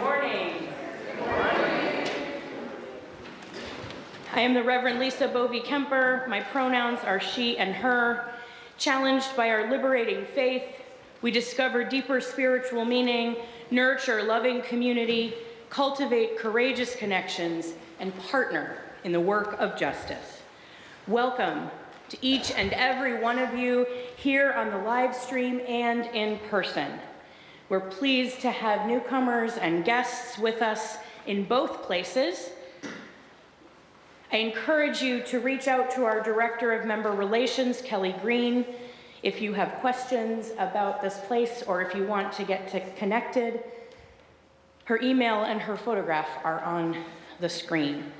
morning. I am the Reverend Lisa Bovee-Kemper. My pronouns are she and her. Challenged by our liberating faith, we discover deeper spiritual meaning, nurture loving community, cultivate courageous connections, and partner in the work of justice. Welcome to each and every one of you here on the live stream and in person. We're pleased to have newcomers and guests with us in both places. I encourage you to reach out to our Director of Member Relations, Kelly Green, if you have questions about this place or if you want to get connected. Her email and her photograph are on the screen.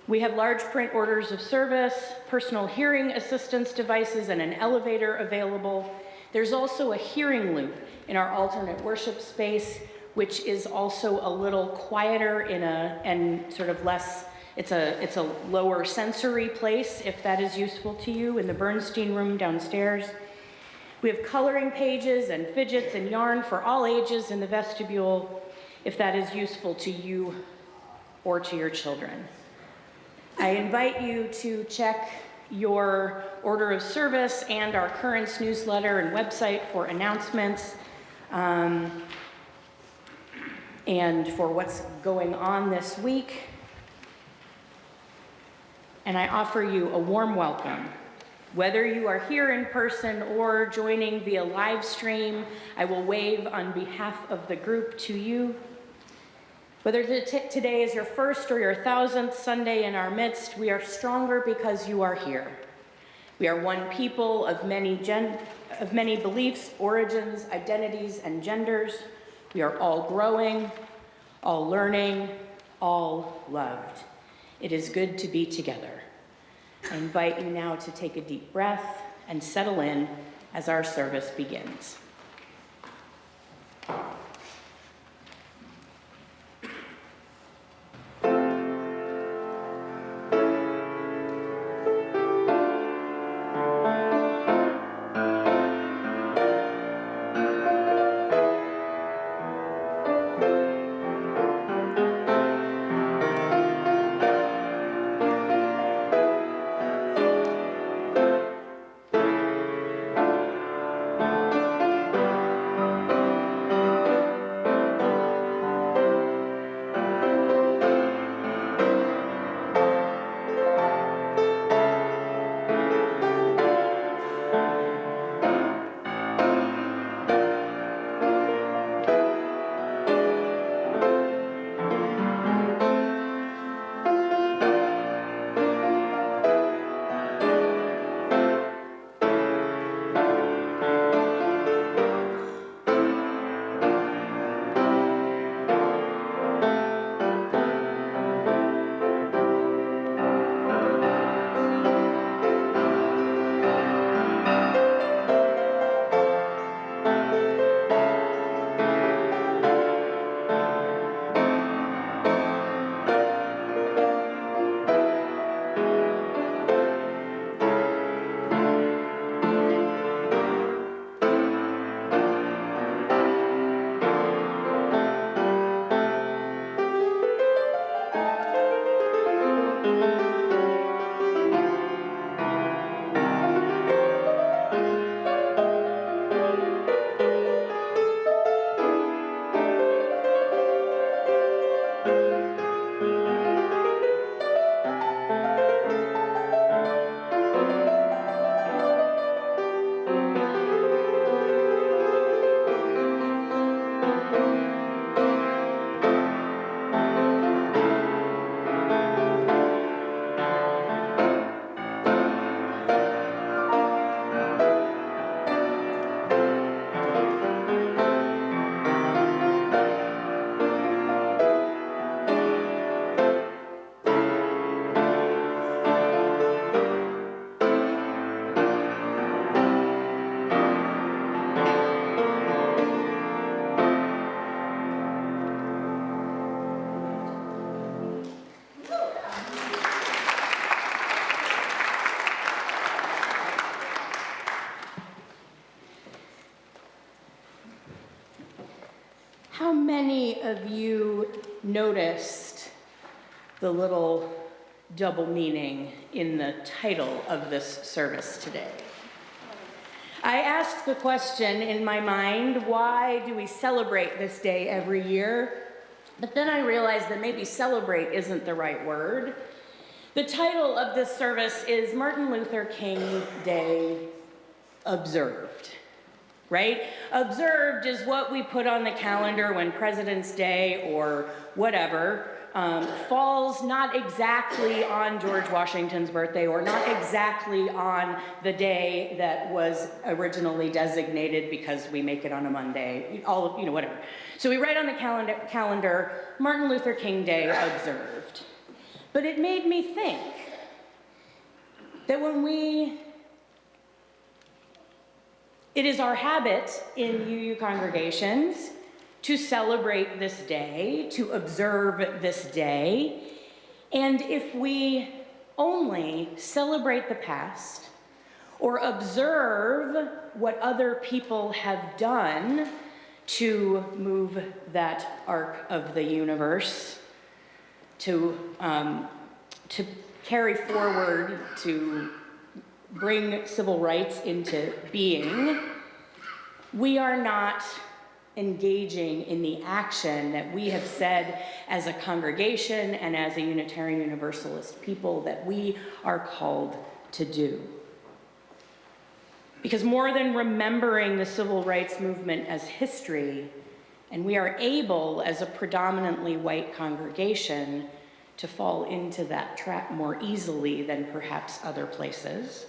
We have large print orders of service, personal hearing assistance devices, and an elevator available. There's also a hearing loop in our alternate worship space, which is also a little quieter and sort of less, it's a lower sensory place, if that is useful to you, in the Bernstein room downstairs. We have coloring pages and fidgets and yarn for all ages in the vestibule, if that is useful to you or to your children. I invite you to check your order of service and our Currents newsletter and website for announcements and for what's going on this week. And I offer you a warm welcome. Whether you are here in person or joining via live stream, I will wave on behalf of the group to you. Whether today is your first or your 1000th Sunday in our midst, we are stronger because you are here. We are one people of many beliefs, origins, identities, and genders. We are all growing, all learning, all loved. It is good to be together. I invite you now to take a deep breath and settle in as our service begins. many of you noticed the little double meaning in the title of this service today? I asked the question in my mind, why do we celebrate this day every year? But then I realized that maybe celebrate isn't the right word. The title of this service is Martin Luther King Day Observed, right? Observed is what we put on the calendar when President's Day or whatever falls not exactly on George Washington's birthday or not exactly on the day that was originally designated because we make it on a Monday, whatever. So we write on the calendar, Martin Luther King Day Observed. But it made me think that it is our habit in UU congregations to celebrate this day, to observe this day, and if we only celebrate the past or observe what other people have done to move that arc of the universe, to carry forward, to bring civil rights into being, we are not engaging in the action that we have said as a congregation and as a Unitarian Universalist people that we are called to do. Because more than remembering the civil rights movement as history, and we are able as a predominantly white congregation to fall into that trap more easily than perhaps other places.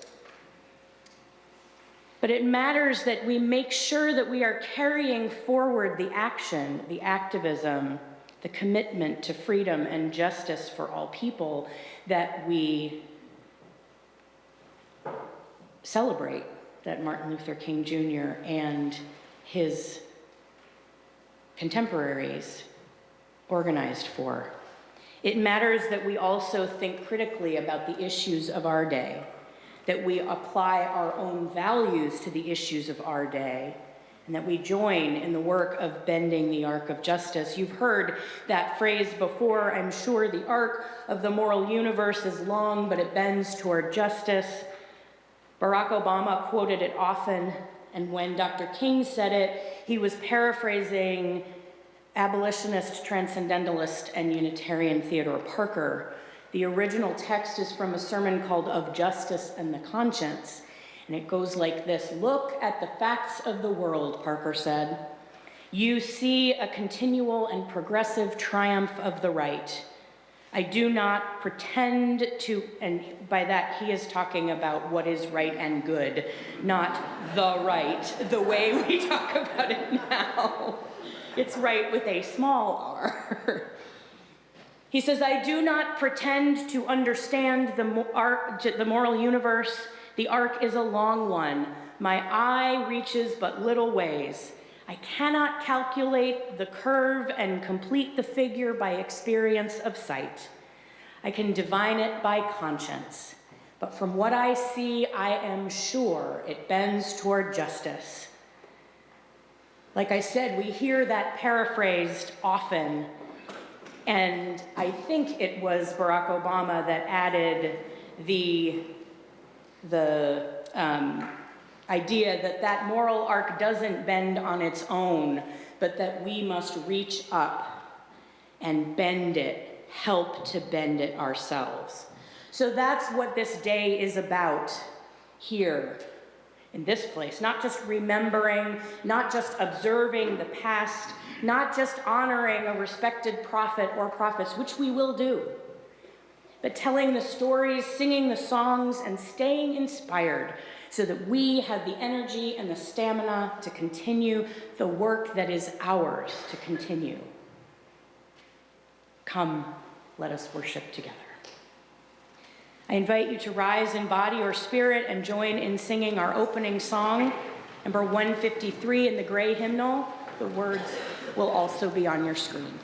But it matters that we make sure that we are carrying forward the action, the activism, the commitment to freedom and justice for all people that we celebrate that Martin Luther King Jr. and his contemporaries organized for. It matters that we also think critically about the issues of our day, that we apply our own values to the issues of our day, and that we join in the work of bending the arc of justice. You've heard that phrase before, I'm sure. The arc of the moral universe is long, but it bends toward justice. Barack Obama quoted it often, and when Dr. King said it, he was paraphrasing abolitionist, transcendentalist, and Unitarian Theodore Parker. The original text is from a sermon called Of Justice and the Conscience, and it goes like this. Look at the facts of the world, Parker said. You see a continual and progressive triumph of the right. I do not pretend to, and by that he is talking about what is right and good, not the right, the way we talk about it now. It's right with a small r. He says, I do not pretend to understand the moral universe. The arc is a long one. My eye reaches but little ways. I cannot calculate the curve and complete the figure by experience of sight. I can divine it by conscience. But from what I see, I am sure it bends toward justice. Like I said, we hear that paraphrased often. And I think it was Barack Obama that added the idea that that moral arc doesn't bend on its own, but that we must reach up and bend it, help to bend it ourselves. So that's what this day is about here in this place. Not just remembering, not just observing the past, not just honoring a respected prophet or prophets, which we will do, but telling the stories, singing the songs, and staying inspired so that we have the energy and the stamina to continue the work that is ours to continue. Come, let us worship together. I invite you to rise in body or spirit and join in singing our opening song, number 153 in the gray hymnal. The words will also be on your screen.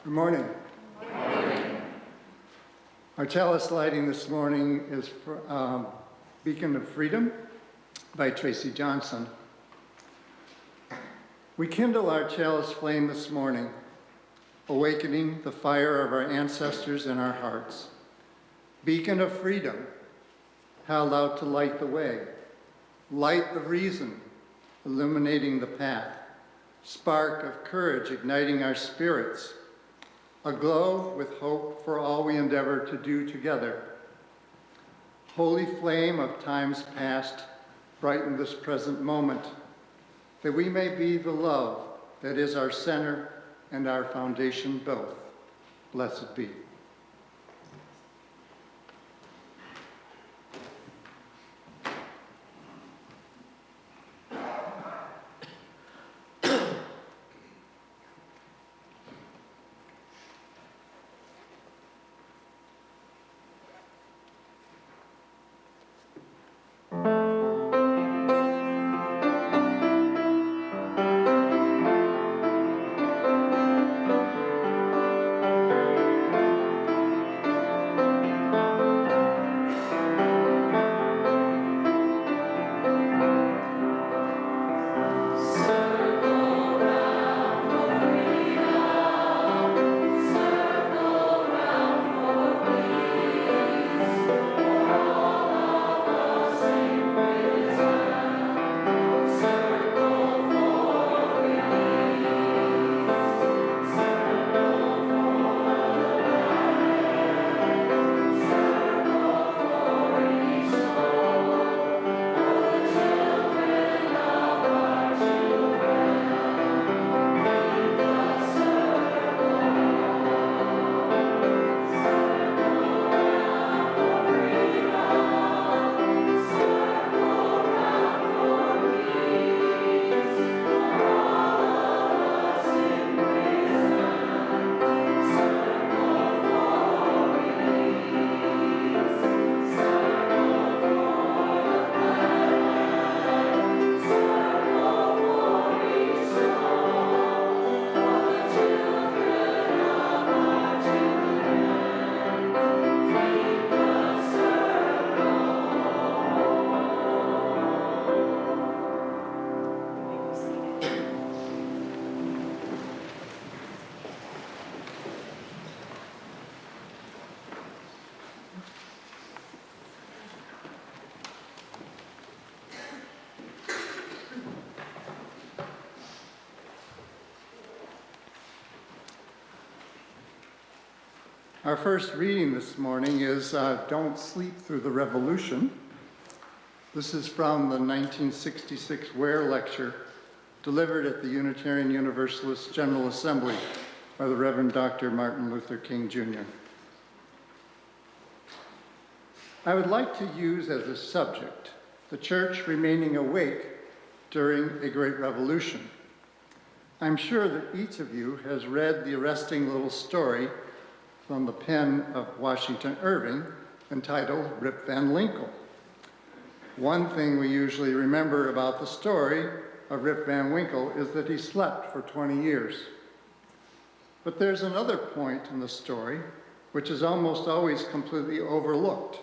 Good morning. Good morning. Our chalice lighting this morning is for Beacon of Freedom by Tracy Johnson. We kindle our chalice flame this morning, awakening the fire of our ancestors in our hearts. Beacon of freedom, held out to light the way. Light of reason, illuminating the path. Spark of courage, igniting our spirits. Aglow with hope for all we endeavor to do together. Holy flame of times past, brighten this present moment, that we may be the love that is our center and our foundation both. Blessed be. Our first reading this morning is Don't Sleep Through the Revolution. This is from the 1966 Ware Lecture delivered at the Unitarian Universalist General Assembly by the Reverend Dr. Martin Luther King, Jr. I would like to use as a subject the church remaining awake during a great revolution. I'm sure that each of you has read the arresting little story from the pen of Washington Irving entitled Rip Van Winkle. One thing we usually remember about the story of Rip Van Winkle is that he slept for 20 years. But there's another point in the story which is almost always completely overlooked.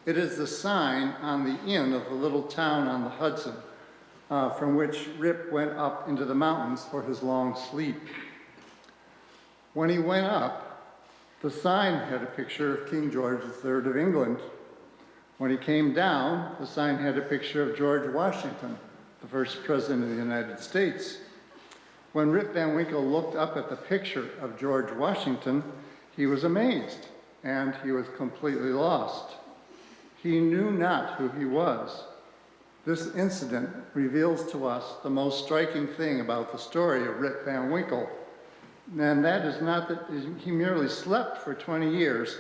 It is the sign on the inn of the little town on the Hudson from which Rip went up into the mountains for his long sleep. When he went up, the sign had a picture of King George III of England. When he came down, the sign had a picture of George Washington, the first president of the United States. When Rip Van Winkle looked up at the picture of George Washington, he was amazed, and he was completely lost. He knew not who he was. This incident reveals to us the most striking thing about the story of Rip Van Winkle, and that is not that he merely slept for 20 years,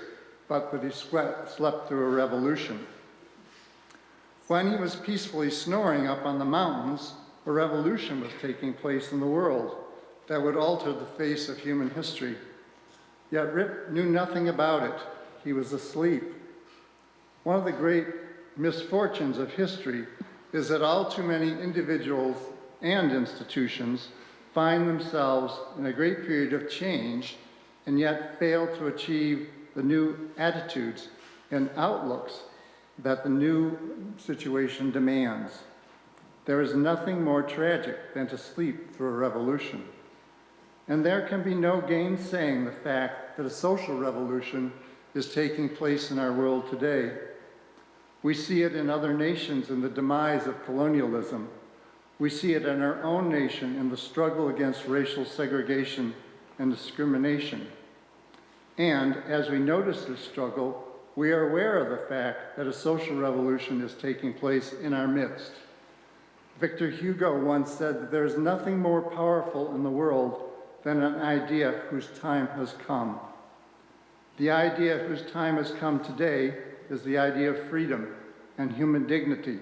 but that he slept through a revolution. When he was peacefully snoring up on the mountains, a revolution was taking place in the world that would alter the face of human history. Yet Rip knew nothing about it. He was asleep. One of the great misfortunes of history is that all too many individuals and institutions find themselves in a great period of change and yet fail to achieve the new attitudes and outlooks that the new situation demands. There is nothing more tragic than to sleep through a revolution. And there can be no gainsaying the fact that a social revolution is taking place in our world today. We see it in other nations in the demise of colonialism. We see it in our own nation in the struggle against racial segregation and discrimination. And as we notice this struggle, we are aware of the fact that a social revolution is taking place in our midst. Victor Hugo once said that there is nothing more powerful in the world than an idea whose time has come. The idea whose time has come today is the idea of freedom and human dignity.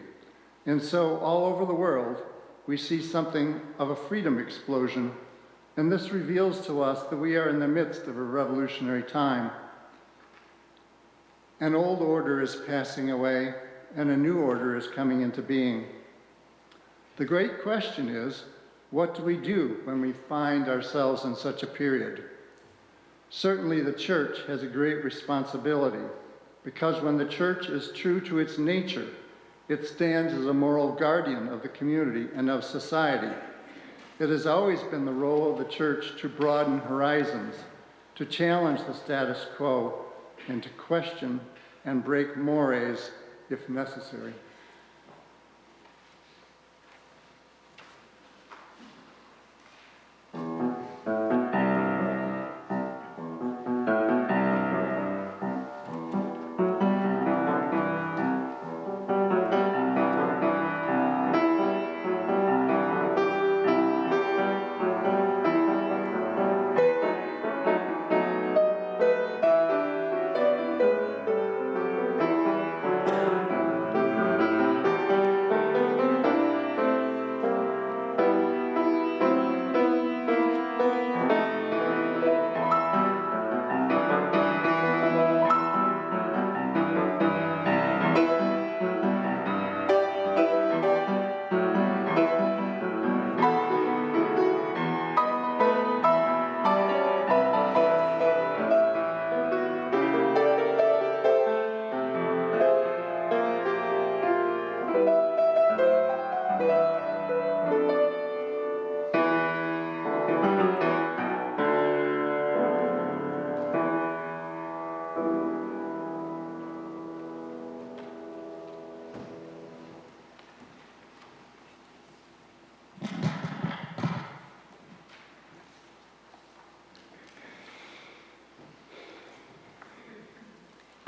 And so all over the world, we see something of a freedom explosion, and this reveals to us that we are in the midst of a revolutionary time. An old order is passing away, and a new order is coming into being. The great question is, what do we do when we find ourselves in such a period? Certainly the church has a great responsibility, because when the church is true to its nature, it stands as a moral guardian of the community and of society. It has always been the role of the church to broaden horizons, to challenge the status quo, and to question and break mores if necessary.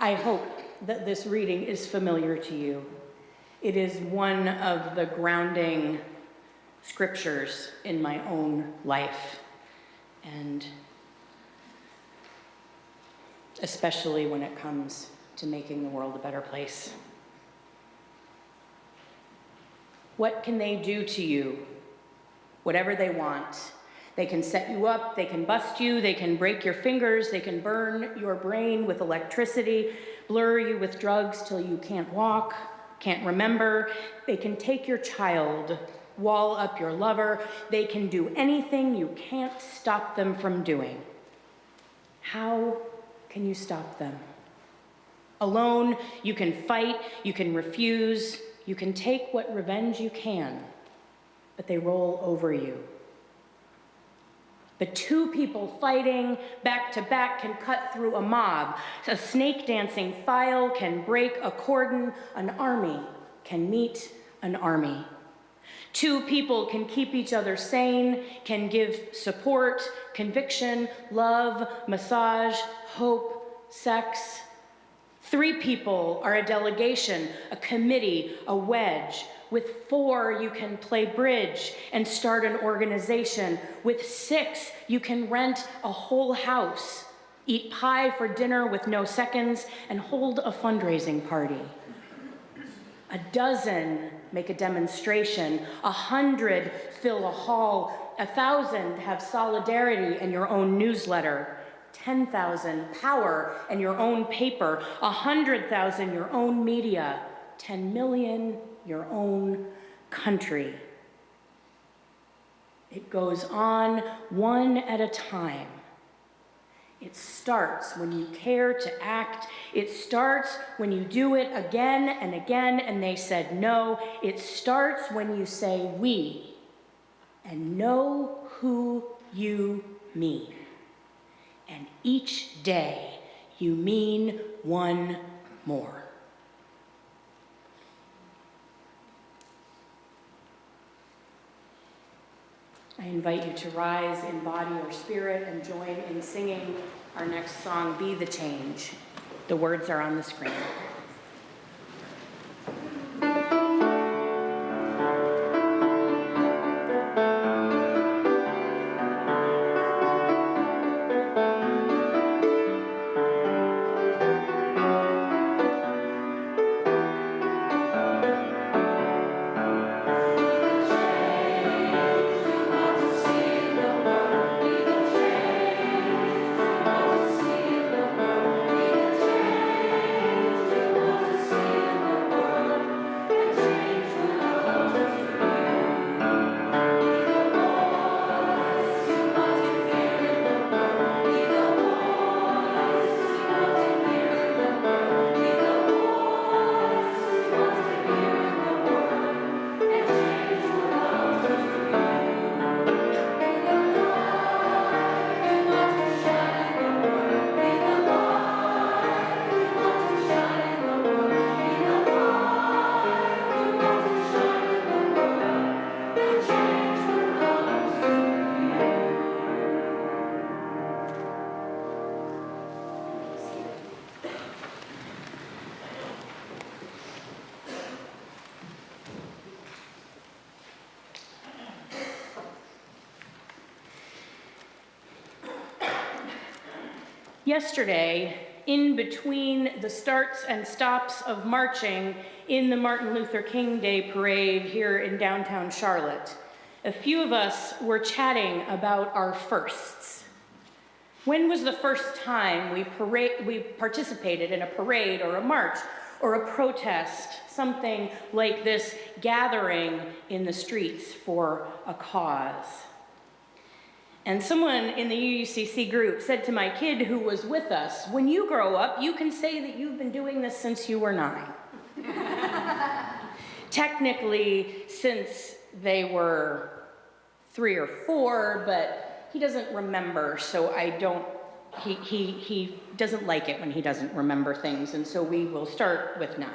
I hope that this reading is familiar to you. It is one of the grounding scriptures in my own life, and especially when it comes to making the world a better place. What can they do to you? Whatever they want. They can set you up, they can bust you, they can break your fingers, they can burn your brain with electricity, blur you with drugs till you can't walk, can't remember. They can take your child, wall up your lover. They can do anything you can't stop them from doing. How can you stop them? Alone, you can fight, you can refuse, you can take what revenge you can, but they roll over you. But two people fighting back to back can cut through a mob. A snake dancing file can break a cordon. An army can meet an army. Two people can keep each other sane, can give support, conviction, love, massage, hope, sex. Three people are a delegation, a committee, a wedge. With four, you can play bridge and start an organization. With six, you can rent a whole house, eat pie for dinner with no seconds, and hold a fundraising party. A dozen make a demonstration. 100 fill a hall. 1,000 have solidarity in your own newsletter. 10,000 power and your own paper. 100,000 your own media. 10 million your own country. It goes on one at a time. It starts when you care to act. It starts when you do it again and again and they said no. It starts when you say we and know who you mean. And each day you mean one more. I invite you to rise in body or spirit and join in singing our next song, Be the Change. The words are on the screen. Yesterday, in between the starts and stops of marching in the Martin Luther King Day parade here in downtown Charlotte, a few of us were chatting about our firsts. When was the first time we participated in a parade or a march or a protest, something like this gathering in the streets for a cause? And someone in the UUCC group said to my kid who was with us, when you grow up, you can say that you've been doing this since you were 9. Technically, since they were 3 or 4, but he doesn't remember, so he doesn't like it when he doesn't remember things, and so we will start with 9.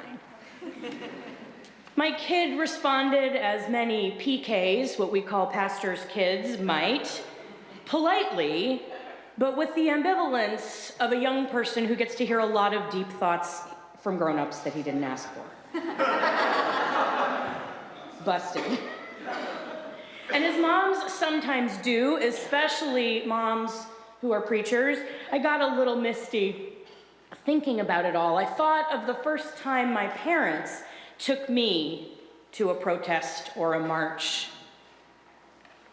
My kid responded as many PKs, what we call pastors' kids, might, politely, but with the ambivalence of a young person who gets to hear a lot of deep thoughts from grown-ups that he didn't ask for. Busted. And as moms sometimes do, especially moms who are preachers, I got a little misty thinking about it all. I thought of the first time my parents took me to a protest or a march.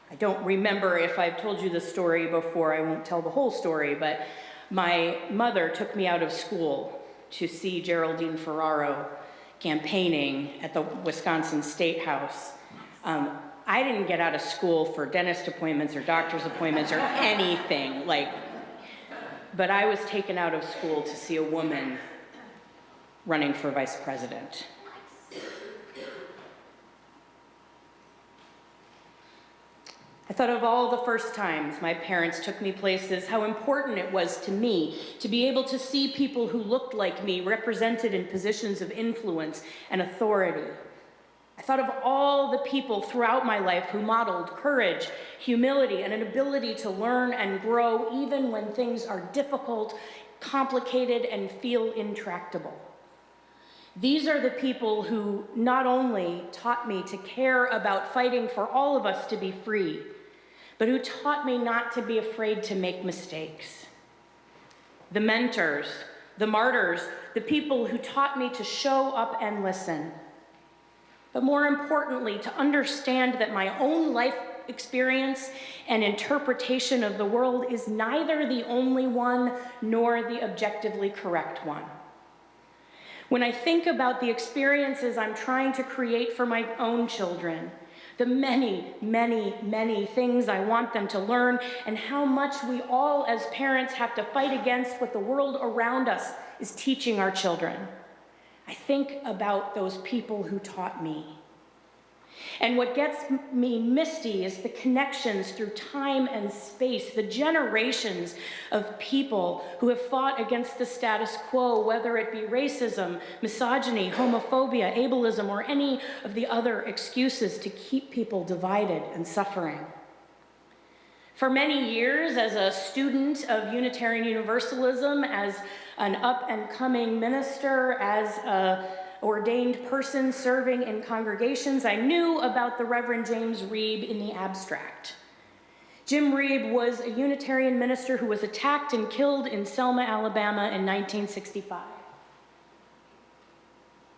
I don't remember if I've told you the story before. I won't tell the whole story, but my mother took me out of school to see Geraldine Ferraro campaigning at the Wisconsin State House. I didn't get out of school for dentist appointments or doctor's appointments or anything, but I was taken out of school to see a woman running for vice president. I thought of all the first times my parents took me places, how important it was to me to be able to see people who looked like me represented in positions of influence and authority. I thought of all the people throughout my life who modeled courage, humility, and an ability to learn and grow even when things are difficult, complicated, and feel intractable. These are the people who not only taught me to care about fighting for all of us to be free, but who taught me not to be afraid to make mistakes. The mentors, the martyrs, the people who taught me to show up and listen. But more importantly, to understand that my own life experience and interpretation of the world is neither the only one nor the objectively correct one. When I think about the experiences I'm trying to create for my own children, the many, many, many things I want them to learn, and how much we all as parents have to fight against what the world around us is teaching our children. I think about those people who taught me. And what gets me misty is the connections through time and space, the generations of people who have fought against the status quo, whether it be racism, misogyny, homophobia, ableism, or any of the other excuses to keep people divided and suffering. For many years, as a student of Unitarian Universalism, as an up-and-coming minister, as an ordained person serving in congregations, I knew about the Reverend James Reeb in the abstract. Jim Reeb was a Unitarian minister who was attacked and killed in Selma, Alabama in 1965.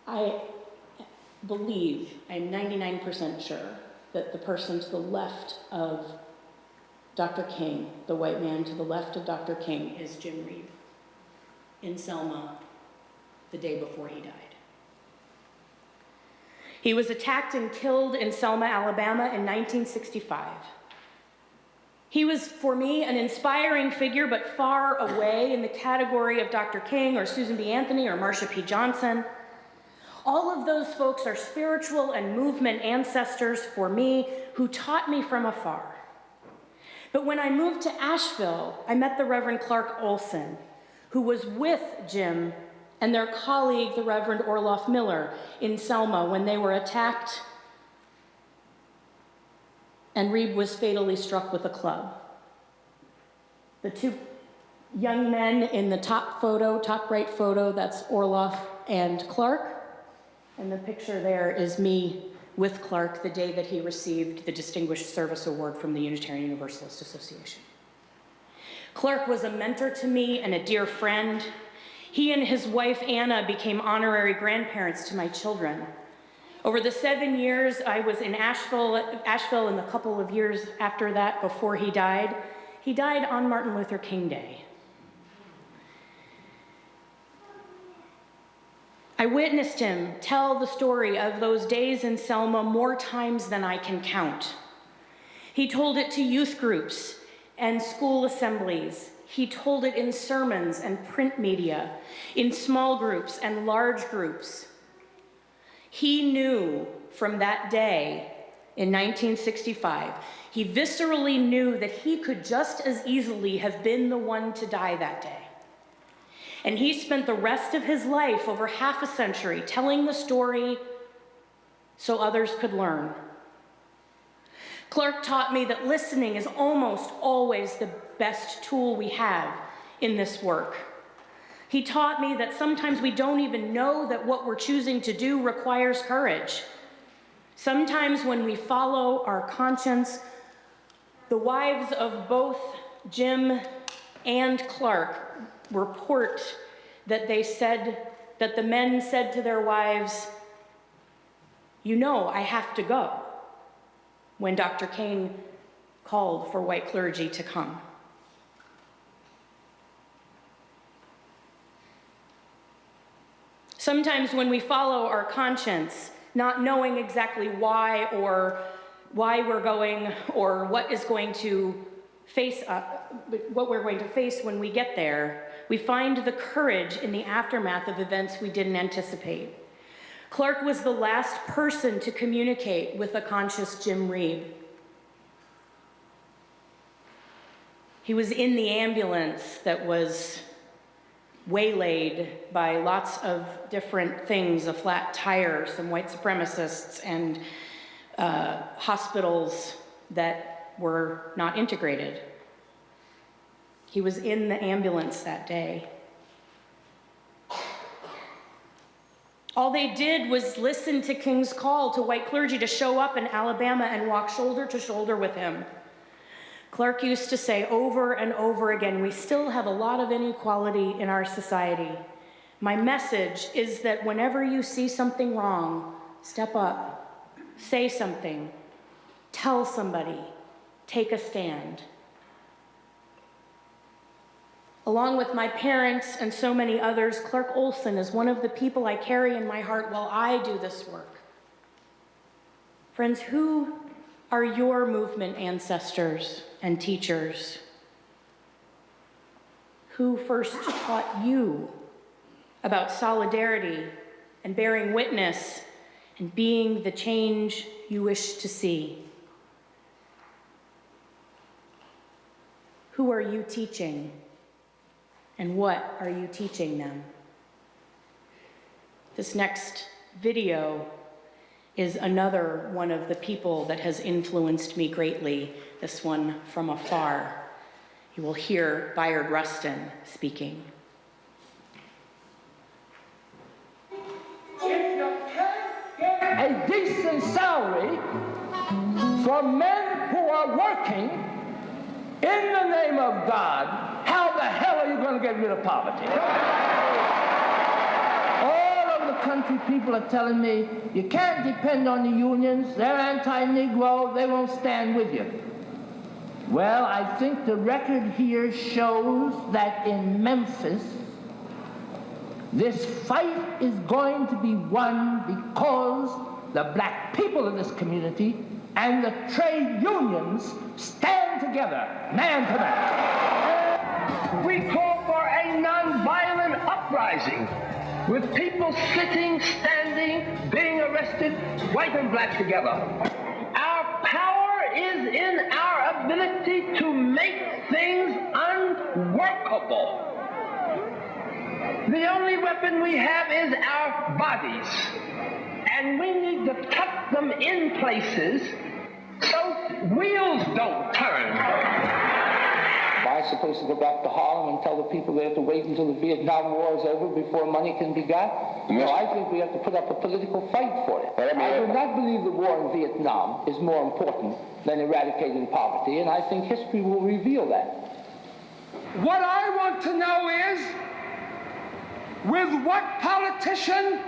I believe, I'm 99% sure, that the person to the left of Dr. King, the white man to the left of Dr. King, is Jim Reeb in Selma the day before he died. He was attacked and killed in Selma, Alabama in 1965. He was, for me, an inspiring figure, but far away in the category of Dr. King or Susan B. Anthony or Marsha P. Johnson. All of those folks are spiritual and movement ancestors for me who taught me from afar. But when I moved to Asheville, I met the Reverend Clark Olson, who was with Jim and their colleague, the Reverend Orloff Miller, in Selma when they were attacked and Reeb was fatally struck with a club. The two young men in the top right photo, that's Orloff and Clark, and the picture there is me with Clark the day that he received the Distinguished Service Award from the Unitarian Universalist Association. Clark was a mentor to me and a dear friend. He and his wife, Anna, became honorary grandparents to my children. Over the 7 years I was in Asheville and the couple of years after that before he died on Martin Luther King Day. I witnessed him tell the story of those days in Selma more times than I can count. He told it to youth groups and school assemblies. He told it in sermons and print media, in small groups and large groups. He knew from that day in 1965, he viscerally knew that he could just as easily have been the one to die that day. And he spent the rest of his life, over half a century, telling the story so others could learn. Clark taught me that listening is almost always the best tool we have in this work. He taught me that sometimes we don't even know that what we're choosing to do requires courage. Sometimes when we follow our conscience, the wives of both Jim and Clark report that that the men said to their wives, "You know, I have to go," when Dr. King called for white clergy to come. Sometimes when we follow our conscience, not knowing exactly why we're going or what we're going to face when we get there, we find the courage in the aftermath of events we didn't anticipate. Clark was the last person to communicate with a conscious Jim Reeb. He was in the ambulance that was waylaid by lots of different things, a flat tire, some white supremacists, and hospitals that were not integrated. He was in the ambulance that day. All they did was listen to King's call to white clergy to show up in Alabama and walk shoulder to shoulder with him. Clark used to say over and over again, we still have a lot of inequality in our society. My message is that whenever you see something wrong, step up, say something, tell somebody, take a stand. Along with my parents and so many others, Clark Olson is one of the people I carry in my heart while I do this work. Friends, who are your movement ancestors and teachers? Who first taught you about solidarity and bearing witness and being the change you wish to see? Who are you teaching, and what are you teaching them? This next video is another one of the people that has influenced me greatly, this one from afar. You will hear Bayard Rustin speaking. If you can't get a decent salary for men who are working in the name of God, how the hell are you going to get rid of poverty? All over the country, people are telling me, you can't depend on the unions, they're anti-Negro, they won't stand with you. Well, I think the record here shows that in Memphis, this fight is going to be won because the black people of this community and the trade unions stand together, man to man. We call for a non-violent uprising with people sitting, standing, being arrested, white and black together. Our power is in our ability to make things unworkable. The only weapon we have is our bodies, and we need to tuck them in places so wheels don't turn. Am I supposed to go back to Harlem and tell the people they have to wait until the Vietnam War is over before money can be got? No, I think we have to put up a political fight for it. I do not believe the war in Vietnam is more important than eradicating poverty, and I think history will reveal that. What I want to know is, with what politician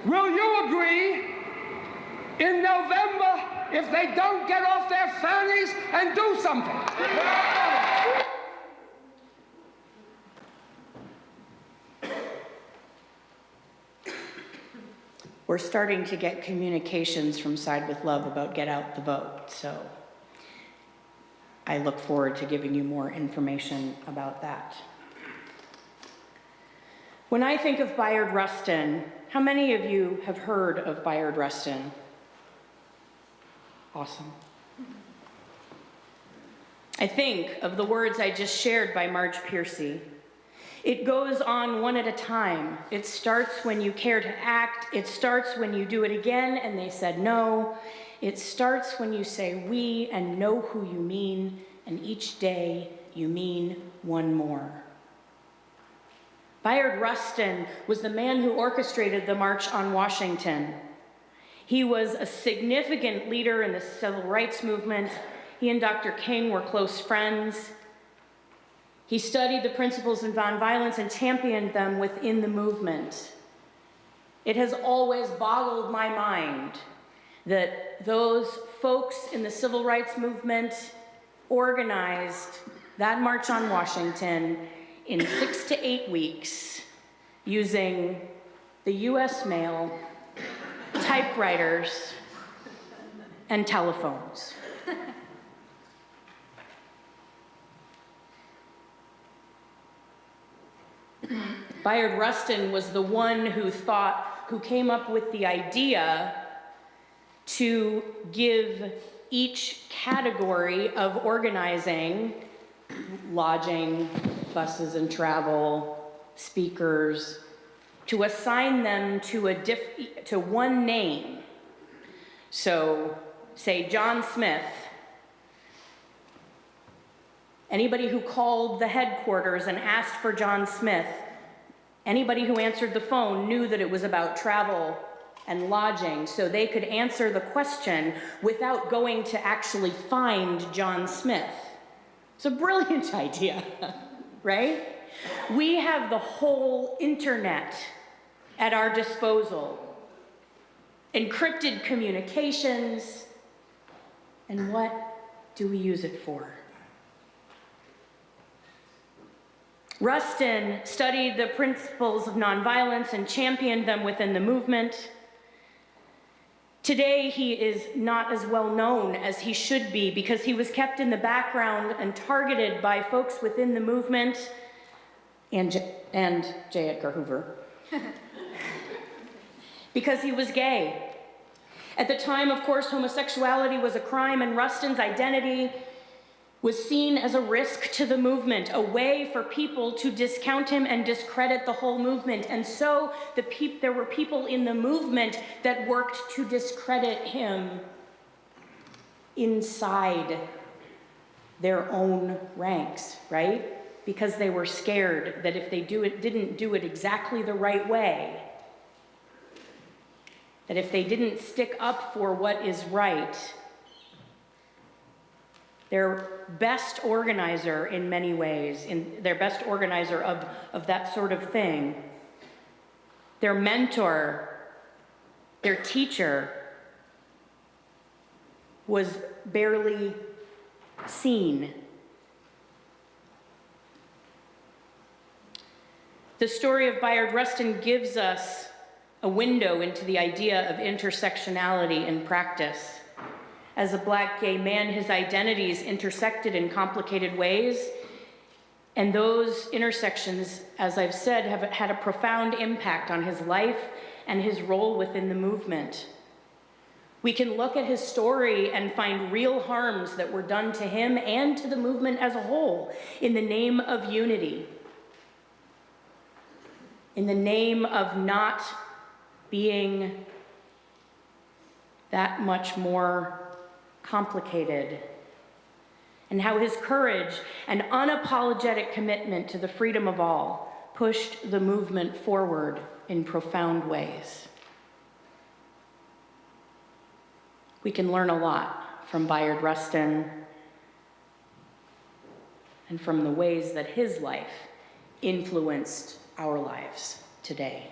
will you agree in November if they don't get off their fannies and do something? We're starting to get communications from Side with Love about get out the vote, so I look forward to giving you more information about that. When I think of Bayard Rustin, how many of you have heard of Bayard Rustin? Awesome. I think of the words I just shared by Marge Piercy. It goes on one at a time. It starts when you care to act. It starts when you do it again and they said no. It starts when you say we and know who you mean, and each day you mean one more. Bayard Rustin was the man who orchestrated the March on Washington. He was a significant leader in the civil rights movement. He and Dr. King were close friends. He studied the principles of nonviolence and championed them within the movement. It has always boggled my mind that those folks in the civil rights movement organized that March on Washington in 6 to 8 weeks using the US mail, typewriters, and telephones. Bayard Rustin was the one who came up with the idea to give each category of organizing, lodging, buses and travel, speakers, to assign them to one name. So, say John Smith. Anybody who called the headquarters and asked for John Smith, anybody who answered the phone knew that it was about travel and lodging, so they could answer the question without going to actually find John Smith. It's a brilliant idea, right? We have the whole internet at our disposal. Encrypted communications, and what do we use it for? Rustin studied the principles of nonviolence and championed them within the movement. Today, he is not as well known as he should be because he was kept in the background and targeted by folks within the movement and J. Edgar Hoover because he was gay. At the time, of course, homosexuality was a crime, and Rustin's identity was seen as a risk to the movement, a way for people to discount him and discredit the whole movement. And so there were people in the movement that worked to discredit him inside their own ranks, right? Because they were scared that if they didn't do it exactly the right way, that if they didn't stick up for what is right, their best organizer in many ways, their best organizer of that sort of thing, their mentor, their teacher, was barely seen. The story of Bayard Rustin gives us a window into the idea of intersectionality in practice. As a Black gay man, his identities intersected in complicated ways, and those intersections, as I've said, have had a profound impact on his life and his role within the movement. We can look at his story and find real harms that were done to him and to the movement as a whole in the name of unity, in the name of not being that much more complicated, and how his courage and unapologetic commitment to the freedom of all pushed the movement forward in profound ways. We can learn a lot from Bayard Rustin and from the ways that his life influenced our lives today.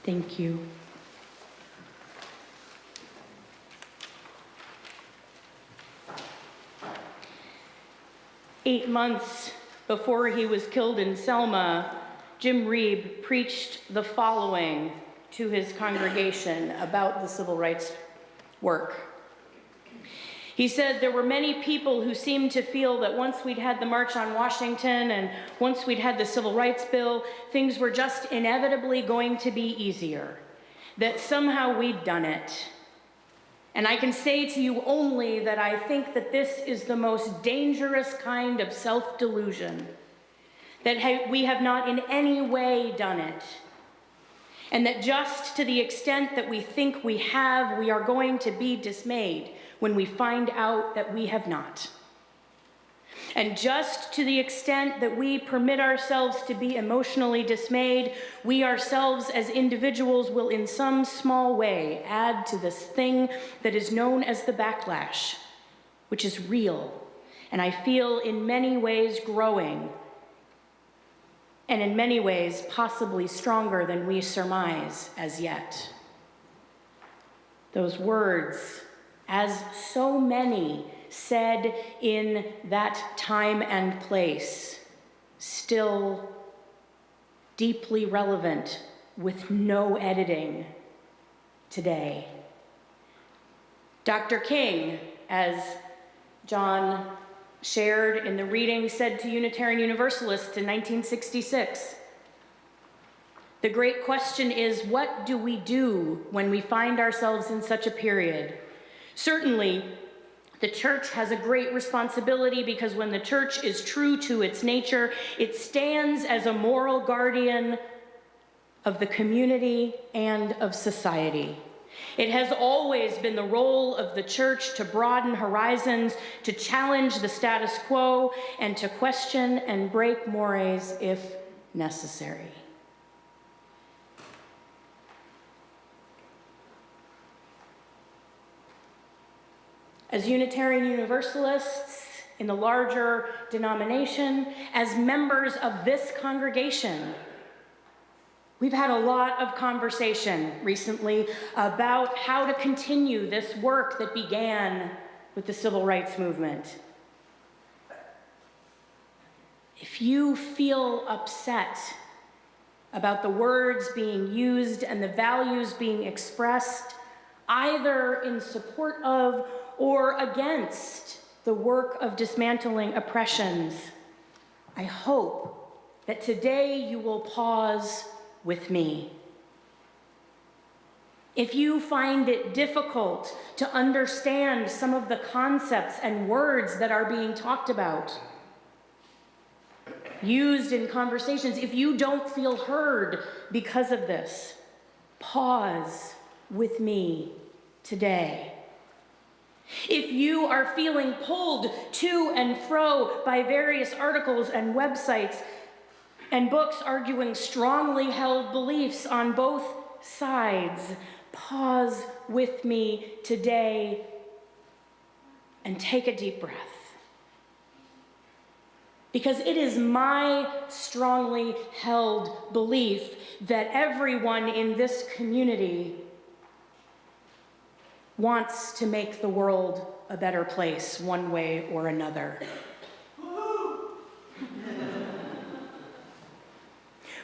Thank you. Eight months before he was killed in Selma, Jim Reeb preached the following to his congregation about the civil rights work. He said, there were many people who seemed to feel that once we'd had the March on Washington and once we'd had the Civil Rights Bill, things were just inevitably going to be easier, that somehow we'd done it. And I can say to you only that I think that this is the most dangerous kind of self-delusion, that we have not in any way done it. And that just to the extent that we think we have, we are going to be dismayed when we find out that we have not. And just to the extent that we permit ourselves to be emotionally dismayed, we ourselves as individuals will in some small way add to this thing that is known as the backlash, which is real, and I feel in many ways growing, and in many ways possibly stronger than we surmise as yet. Those words, as so many said in that time and place, still deeply relevant with no editing today. Dr. King, as John shared in the reading, said to Unitarian Universalists in 1966, the great question is, what do we do when we find ourselves in such a period? Certainly, the church has a great responsibility because when the church is true to its nature, it stands as a moral guardian of the community and of society. It has always been the role of the church to broaden horizons, to challenge the status quo, and to question and break mores if necessary. As Unitarian Universalists in the larger denomination, as members of this congregation, we've had a lot of conversation recently about how to continue this work that began with the civil rights movement. If you feel upset about the words being used and the values being expressed, either in support of or against the work of dismantling oppressions, I hope that today you will pause with me. If you find it difficult to understand some of the concepts and words that are being talked about, used in conversations, if you don't feel heard because of this, pause with me today. If you are feeling pulled to and fro by various articles and websites and books arguing strongly held beliefs on both sides, pause with me today and take a deep breath. Because it is my strongly held belief that everyone in this community wants to make the world a better place one way or another.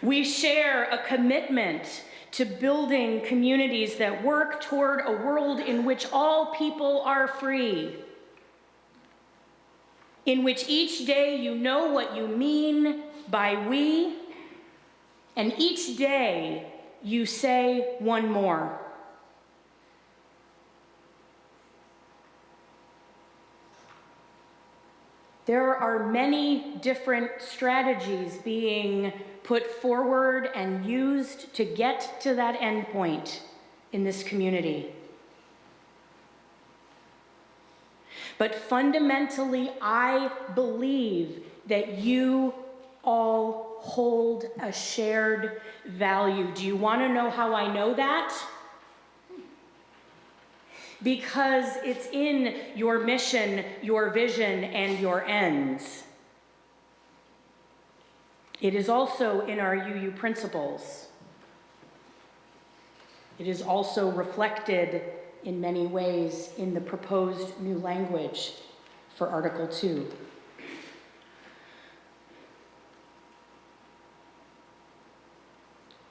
We share a commitment to building communities that work toward a world in which all people are free, in which each day you know what you mean by we, and each day you say one more. There are many different strategies being put forward and used to get to that end point in this community. But fundamentally, I believe that you all hold a shared value. Do you want to know how I know that? Because it's in your mission, your vision, and your ends. It is also in our UU principles. It is also reflected in many ways in the proposed new language for Article 2.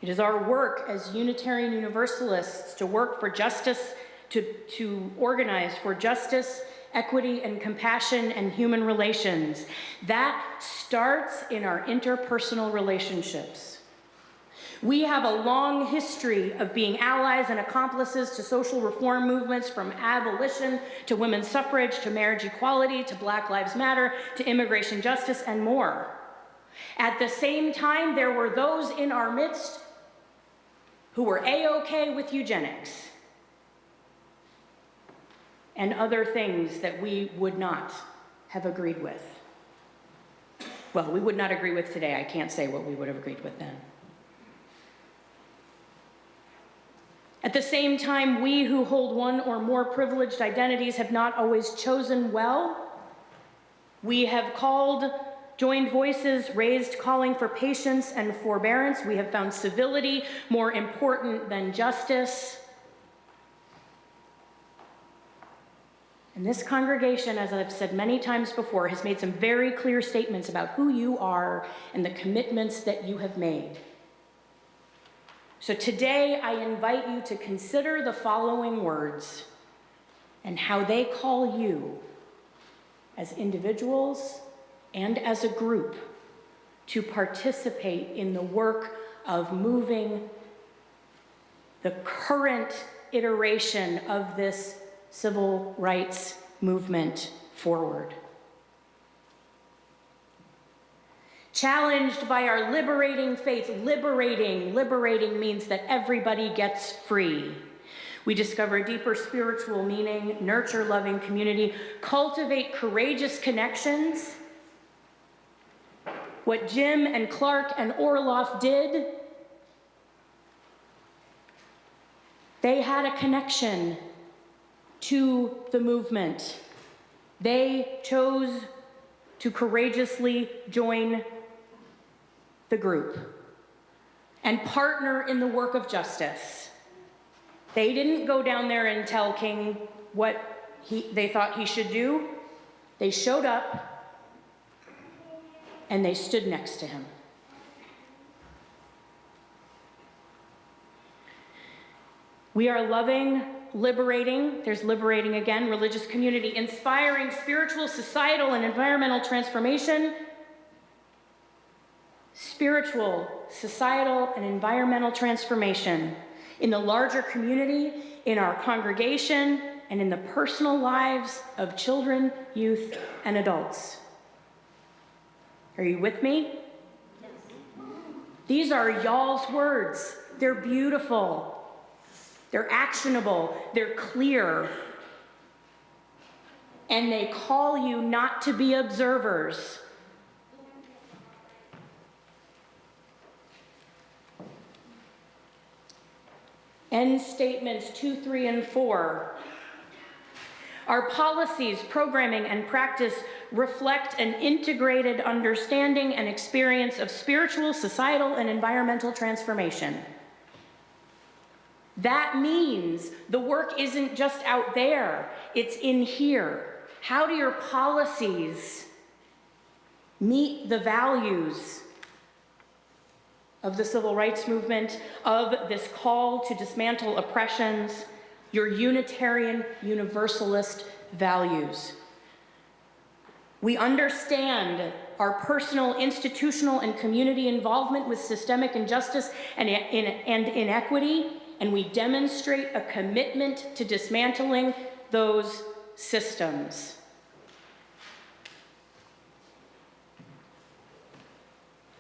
It is our work as Unitarian Universalists to work for justice, to organize for justice, equity, and compassion and human relations. That starts in our interpersonal relationships. We have a long history of being allies and accomplices to social reform movements, from abolition to women's suffrage to marriage equality to Black Lives Matter to immigration justice and more. At the same time, there were those in our midst who were A-OK with eugenics and other things that we would not have agreed with. Well, we would not agree with today. I can't say what we would have agreed with then. At the same time, we who hold one or more privileged identities have not always chosen well. We have joined voices, raised calling for patience and forbearance. We have found civility more important than justice. And this congregation, as I've said many times before, has made some very clear statements about who you are and the commitments that you have made. So today, I invite you to consider the following words and how they call you as individuals and as a group to participate in the work of moving the current iteration of this civil rights movement forward. Challenged by our liberating faith, liberating means that everybody gets free. We discover deeper spiritual meaning, nurture loving community, cultivate courageous connections. What Jim and Clark and Orloff did, they had a connection to the movement. They chose to courageously join the group and partner in the work of justice. They didn't go down there and tell King what they thought he should do. They showed up and they stood next to him. We are loving, liberating, there's liberating again, religious community, inspiring spiritual, societal, and environmental transformation. Spiritual, societal, and environmental transformation in the larger community, in our congregation, and in the personal lives of children, youth, and adults. Are you with me? Yes. These are y'all's words. They're beautiful. They're actionable. They're clear. And they call you not to be observers. End statements 2, 3, and 4. Our policies, programming, and practice reflect an integrated understanding and experience of spiritual, societal, and environmental transformation. That means the work isn't just out there, it's in here. How do your policies meet the values of the civil rights movement, of this call to dismantle oppressions, your Unitarian Universalist values? We understand our personal, institutional, and community involvement with systemic injustice and inequity, and we demonstrate a commitment to dismantling those systems.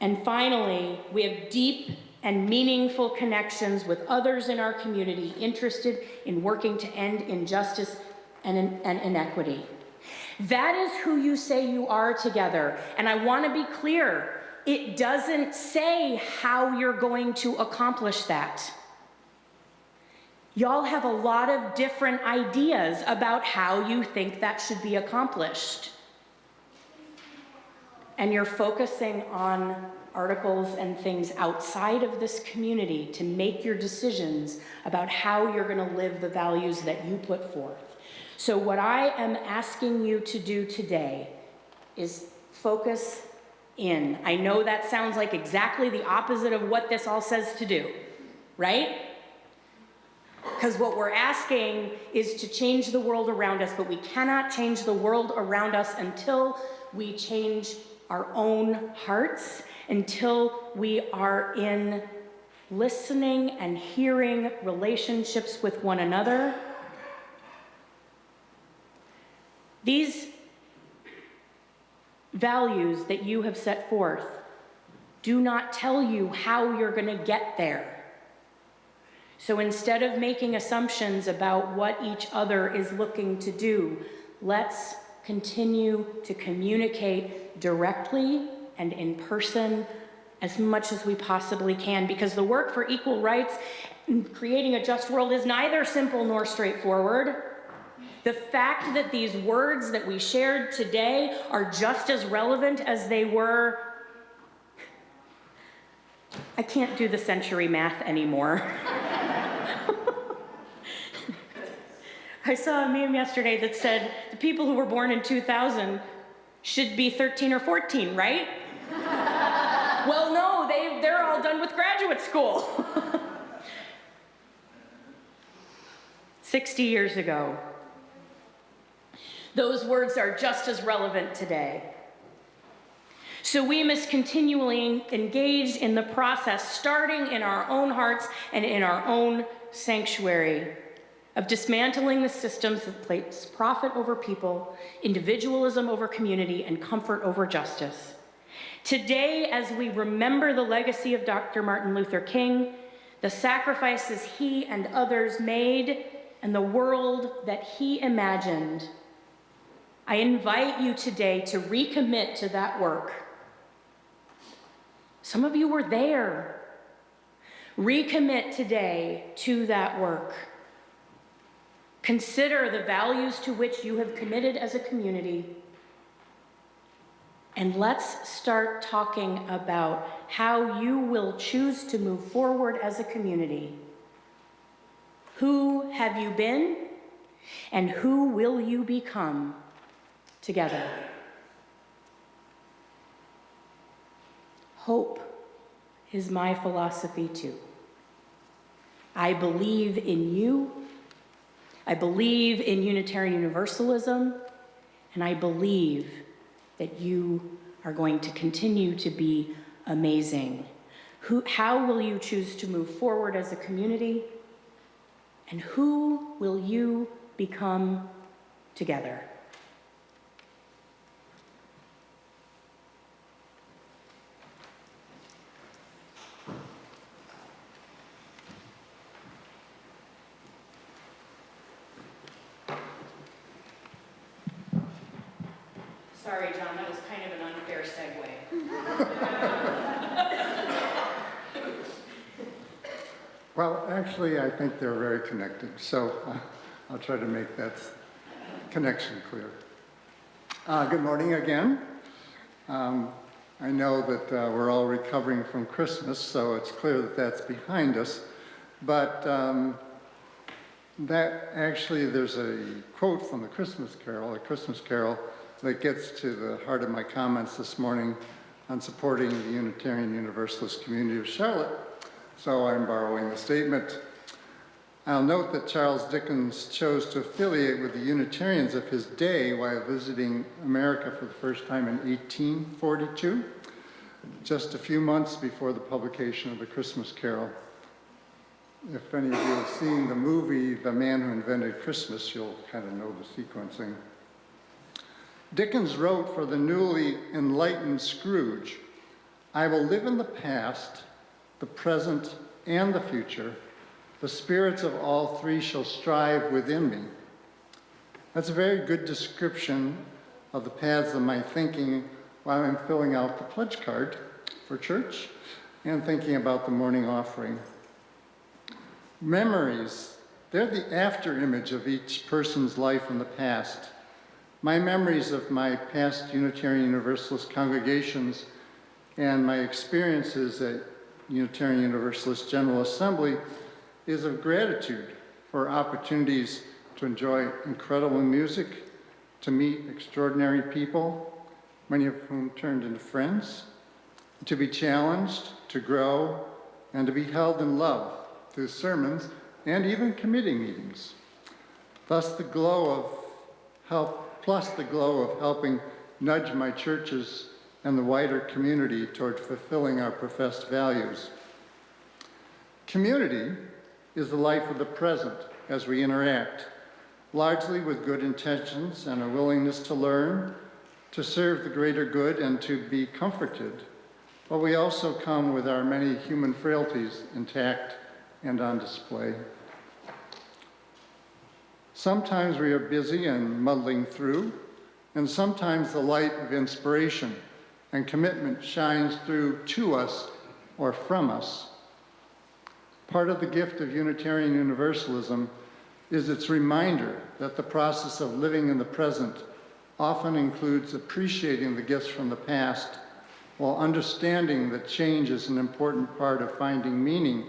And finally, we have deep and meaningful connections with others in our community interested in working to end injustice and inequity. That is who you say you are together. And I want to be clear, it doesn't say how you're going to accomplish that. Y'all have a lot of different ideas about how you think that should be accomplished. and you're focusing on articles and things outside of this community to make your decisions about how you're going to live the values that you put forth. So what I am asking you to do today is focus in. I know that sounds like exactly the opposite of what this all says to do, right? Because what we're asking is to change the world around us, but we cannot change the world around us until we change our own hearts, until we are in listening and hearing relationships with one another. These values that you have set forth do not tell you how you're going to get there. So instead of making assumptions about what each other is looking to do, let's continue to communicate directly and in person as much as we possibly can, because the work for equal rights and creating a just world is neither simple nor straightforward. The fact that these words that we shared today are just as relevant as they were, I can't do the century math anymore. I saw a meme yesterday that said the people who were born in 2000 should be 13 or 14, right? Well, no, they're all done with graduate school. 60 years ago. Those words are just as relevant today. So we must continually engage in the process, starting in our own hearts and in our own sanctuary, of dismantling the systems that place profit over people, individualism over community, and comfort over justice. Today, as we remember the legacy of Dr. Martin Luther King, the sacrifices he and others made, and the world that he imagined, I invite you today to recommit to that work. Some of you were there. Recommit today to that work. Consider the values to which you have committed as a community. And let's start talking about how you will choose to move forward as a community. Who have you been, and who will you become together? Hope is my philosophy too. I believe in you. I believe in Unitarian Universalism, and I believe that you are going to continue to be amazing. How will you choose to move forward as a community? And who will you become together? Sorry, John, that was kind of an unfair segue. Well, actually, I think they're very connected, so I'll try to make that connection clear. Good morning again. I know that we're all recovering from Christmas, so it's clear that that's behind us. But that actually, there's a quote from the Christmas Carol, a Christmas Carol, that gets to the heart of my comments this morning on supporting the Unitarian Universalist community of Charlotte. So I'm borrowing the statement. I'll note that Charles Dickens chose to affiliate with the Unitarians of his day while visiting America for the first time in 1842, just a few months before the publication of the Christmas Carol. If any of you have seen the movie, The Man Who Invented Christmas, you'll kind of know the sequencing. Dickens wrote for the newly enlightened Scrooge, "I will live in the past, the present, and the future. The spirits of all three shall strive within me." That's a very good description of the paths of my thinking while I'm filling out the pledge card for church and thinking about the morning offering. Memories, they're the after image of each person's life in the past. My memories of my past Unitarian Universalist congregations and my experiences at Unitarian Universalist General Assembly is of gratitude for opportunities to enjoy incredible music, to meet extraordinary people, many of whom turned into friends, to be challenged, to grow, and to be held in love through sermons and even committee meetings. Plus the glow of helping nudge my churches and the wider community toward fulfilling our professed values. Community is the life of the present as we interact, largely with good intentions and a willingness to learn, to serve the greater good, and to be comforted. But we also come with our many human frailties intact and on display. Sometimes we are busy and muddling through, and sometimes the light of inspiration and commitment shines through to us or from us. Part of the gift of Unitarian Universalism is its reminder that the process of living in the present often includes appreciating the gifts from the past while understanding that change is an important part of finding meaning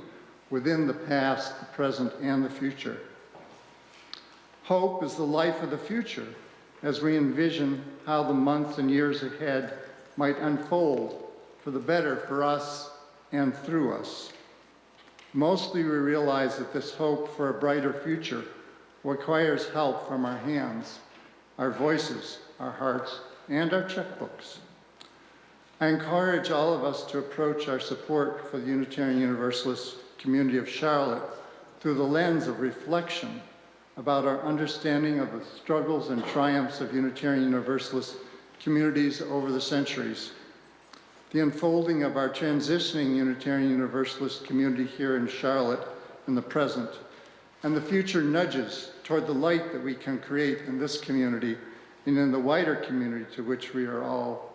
within the past, the present, and the future. Hope is the life of the future as we envision how the months and years ahead might unfold for the better for us and through us. Mostly we realize that this hope for a brighter future requires help from our hands, our voices, our hearts, and our checkbooks. I encourage all of us to approach our support for the Unitarian Universalist community of Charlotte through the lens of reflection about our understanding of the struggles and triumphs of Unitarian Universalist communities over the centuries, the unfolding of our transitioning Unitarian Universalist community here in Charlotte in the present, and the future nudges toward the light that we can create in this community and in the wider community to which we are all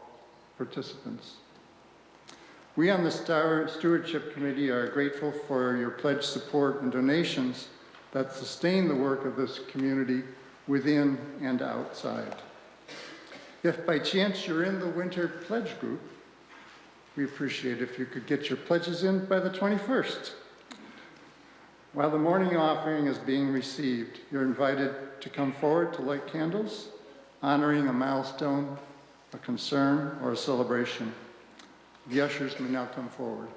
participants. We on the Stewardship Committee are grateful for your pledged support and donations that sustain the work of this community within and outside. If by chance you're in the winter pledge group, we appreciate if you could get your pledges in by the 21st. While the morning offering is being received, you're invited to come forward to light candles, honoring a milestone, a concern, or a celebration. The ushers may now come forward.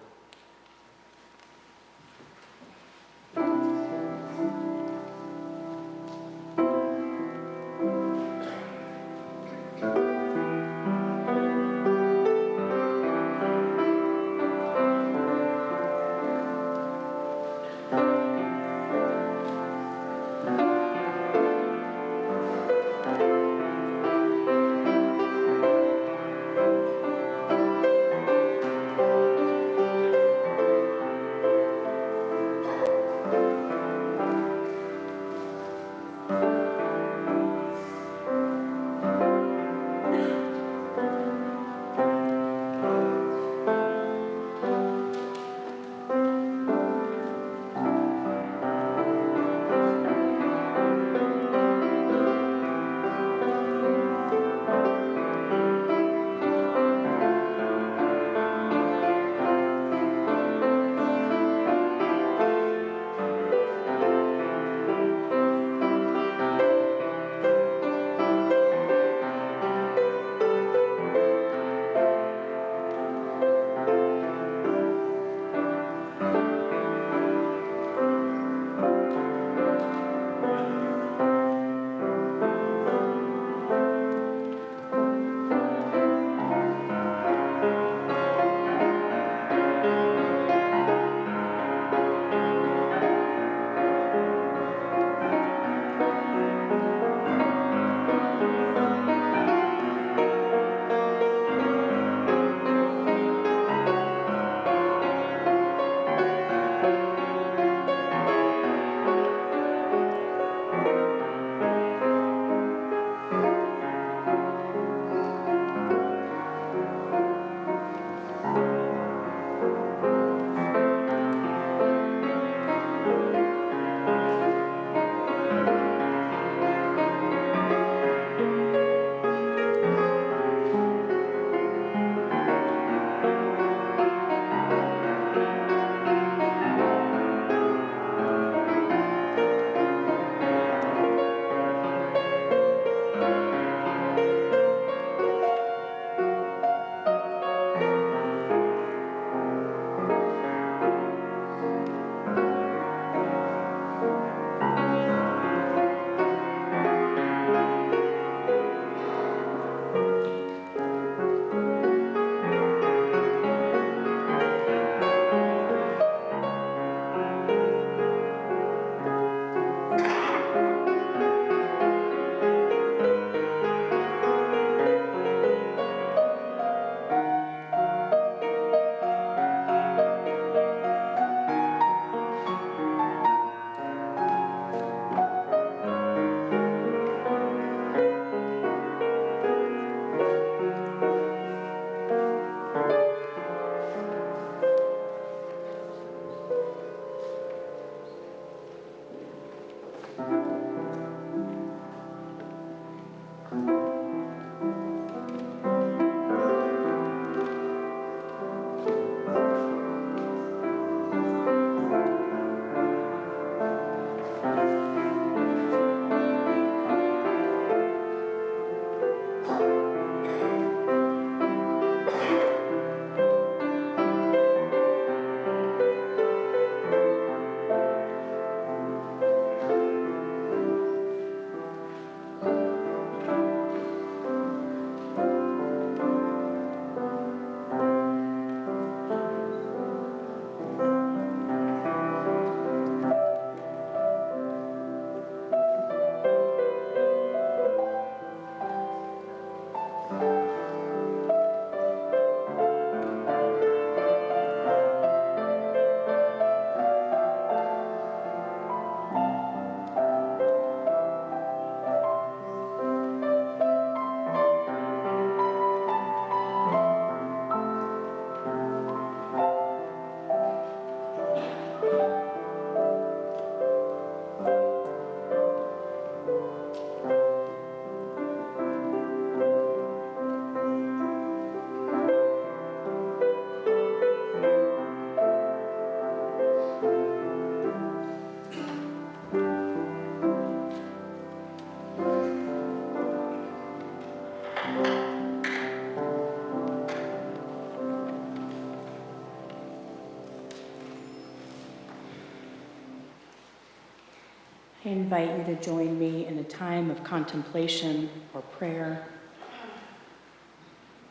I invite you to join me in a time of contemplation or prayer,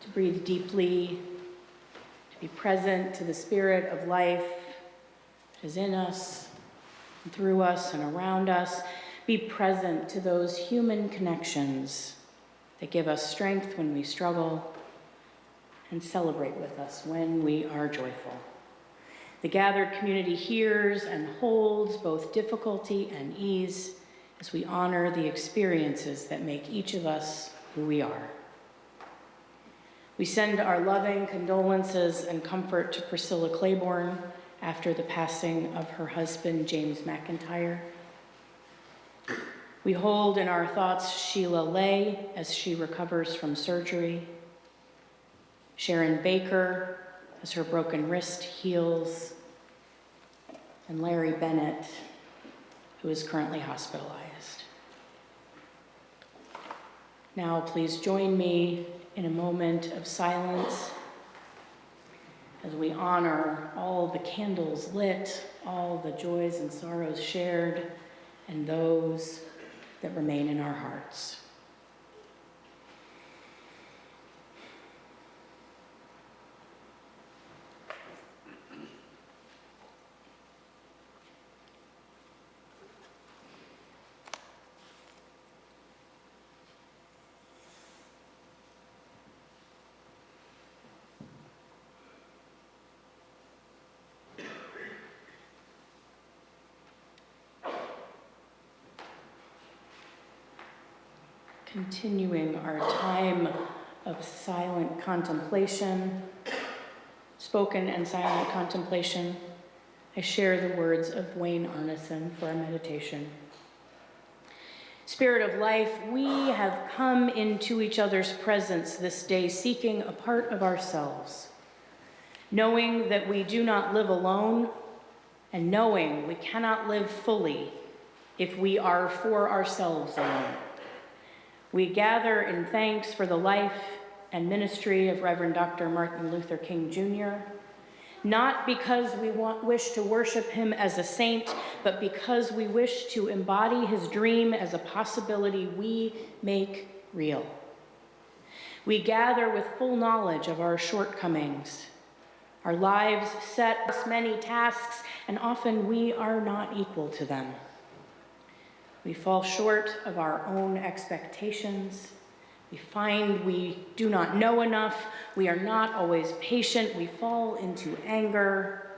to breathe deeply, to be present to the spirit of life that is in us, and through us, and around us. Be present to those human connections that give us strength when we struggle, and celebrate with us when we are joyful. The gathered community hears and holds both difficulty and ease as we honor the experiences that make each of us who we are. We send our loving condolences and comfort to Priscilla Claiborne after the passing of her husband, James McIntyre. We hold in our thoughts Sheila Lay as she recovers from surgery, Sharon Baker as her broken wrist heals, and Larry Bennett, who is currently hospitalized. Now, please join me in a moment of silence as we honor all the candles lit, all the joys and sorrows shared, and those that remain in our hearts. Continuing our time of silent contemplation, spoken and silent contemplation, I share the words of Wayne Arneson for our meditation. Spirit of life, we have come into each other's presence this day seeking a part of ourselves, knowing that we do not live alone, and knowing we cannot live fully if we are for ourselves alone. We gather in thanks for the life and ministry of Reverend Dr. Martin Luther King Jr., not because we wish to worship him as a saint, but because we wish to embody his dream as a possibility we make real. We gather with full knowledge of our shortcomings. Our lives set us many tasks, and often we are not equal to them. We fall short of our own expectations. We find we do not know enough. We are not always patient. We fall into anger.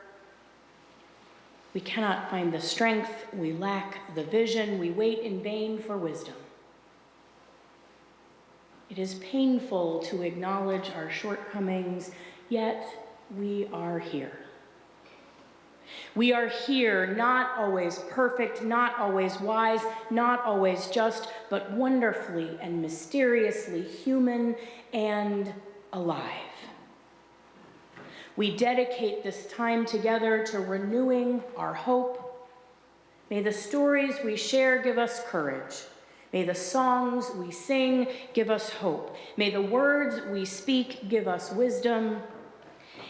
We cannot find the strength. We lack the vision. We wait in vain for wisdom. It is painful to acknowledge our shortcomings, yet we are here. We are here, not always perfect, not always wise, not always just, but wonderfully and mysteriously human and alive. We dedicate this time together to renewing our hope. May the stories we share give us courage. May the songs we sing give us hope. May the words we speak give us wisdom.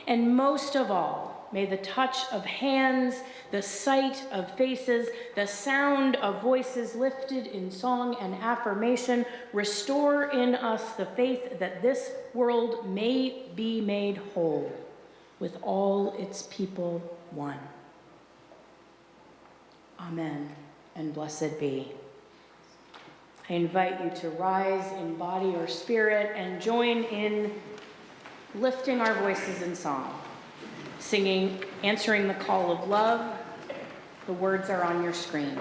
And most of all, may the touch of hands, the sight of faces, the sound of voices lifted in song and affirmation restore in us the faith that this world may be made whole with all its people one. Amen, and blessed be. I invite you to rise in body or spirit and join in lifting our voices in song. Singing, Answering the Call of Love. The words are on your screen.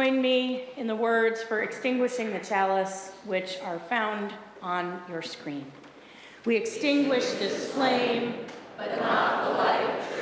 join me in the words for extinguishing the chalice, which are found on your screen. We extinguish this flame, but not the light.